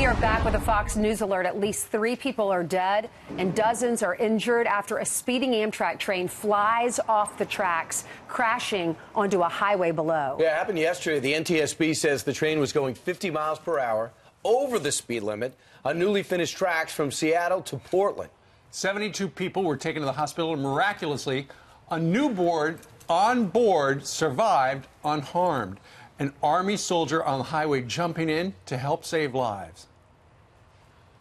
are back with a Fox News alert. At least 3 people are dead and dozens are injured after a speeding Amtrak train flies off the tracks, crashing onto a highway below. Yeah, it happened yesterday. The NTSB says the train was going 50 miles per hour over the speed limit on newly finished tracks from Seattle to Portland. 72 people were taken to the hospital, and miraculously, a newborn on board survived unharmed. An Army soldier on the highway jumping in to help save lives.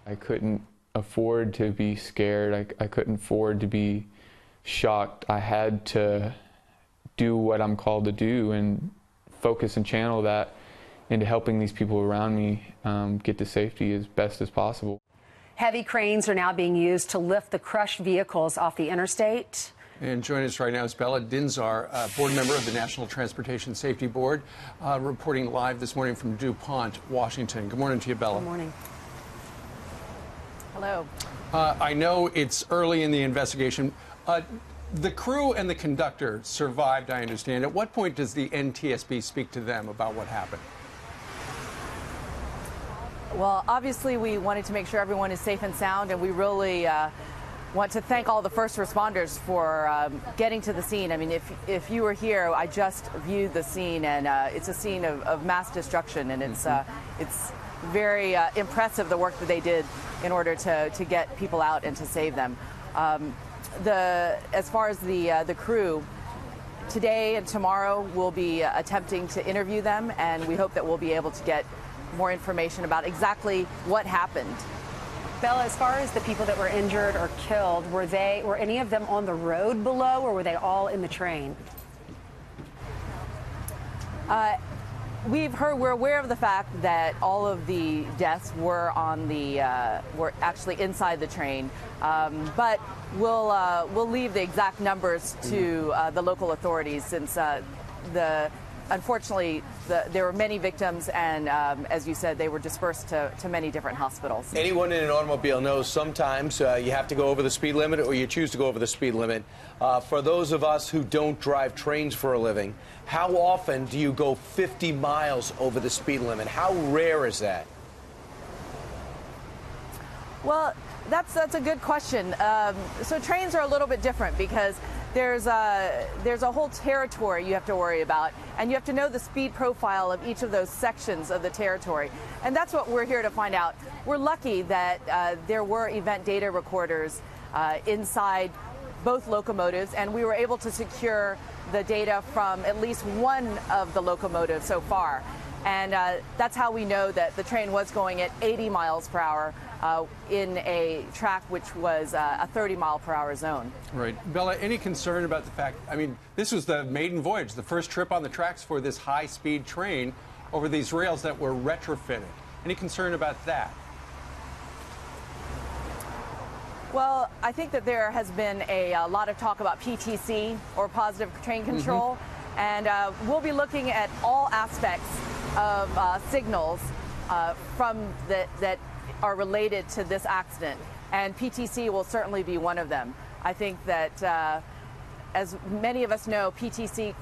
I couldn't afford to be scared. I couldn't afford to be shocked. I had to do what I'm called to do and focus and channel that into helping these people around me get to safety as best as possible. Heavy cranes are now being used to lift the crushed vehicles off the interstate. And joining us right now is Bella Dinh-Zarr, board member of the National Transportation Safety Board, reporting live this morning from DuPont, Washington. Good morning to you, Bella. Good morning. Hello. I know it's early in the investigation. The crew and the conductor survived, I understand. At what point does the NTSB speak to them about what happened? Well, obviously, we wanted to make sure everyone is safe and sound, and we really want to thank all the first responders for getting to the scene. I mean, if you were here, I just viewed the scene, and it's a scene of mass destruction, and it's very impressive, the work that they did in order to get people out and to save them. As far as the crew, today and tomorrow we'll be attempting to interview them, and we hope that we'll be able to get more information about exactly what happened. Bella, as far as the people that were injured or killed, were any of them on the road below, or were they all in the train? We're aware of the fact that all of the deaths were were actually inside the train, but we'll leave the exact numbers to the local authorities, since unfortunately, there were many victims, and as you said, they were dispersed to many different hospitals. Anyone in an automobile knows sometimes you have to go over the speed limit, or you choose to go over the speed limit. For those of us who don't drive trains for a living, how often do you go 50 miles over the speed limit? How rare is that? Well, that's a good question. So trains are a little bit different because there's a whole territory you have to worry about, and you have to know the speed profile of each of those sections of the territory. And that's what we're here to find out. We're lucky that there were event data recorders inside both locomotives, and we were able to secure the data from at least one of the locomotives so far. And that's how we know that the train was going at 80 miles per hour in a track which was a 30-mile-per-hour zone. Right. Bella, any concern about the fact, I mean, this was the maiden voyage, the first trip on the tracks for this high-speed train over these rails that were retrofitted. Any concern about that? Well, I think that there has been a lot of talk about PTC, or positive train control, and we'll be looking at all aspects of signals that are related to this accident, and PTC will certainly be one of them. I think that, as many of us know, PTC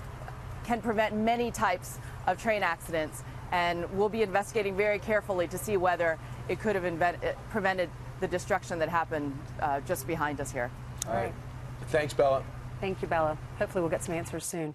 can prevent many types of train accidents, and we'll be investigating very carefully to see whether it could have prevented the destruction that happened just behind us here. All right. Thanks, Bella. Thank you, Bella. Hopefully we'll get some answers soon.